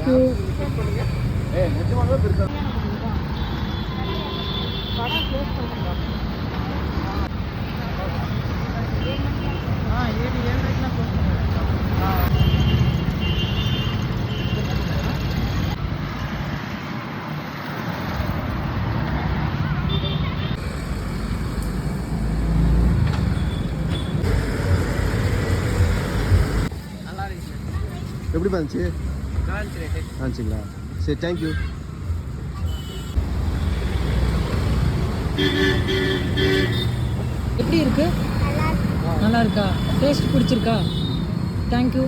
Thank you. எப்படி பண்ணுச்சு? ஆச்சுங்களா? சரி, தேங்க்யூ. எப்படி இருக்கு? நல்லா இருக்கா? டேஸ்ட் பிடிச்சிருக்கா? தேங்க்யூ.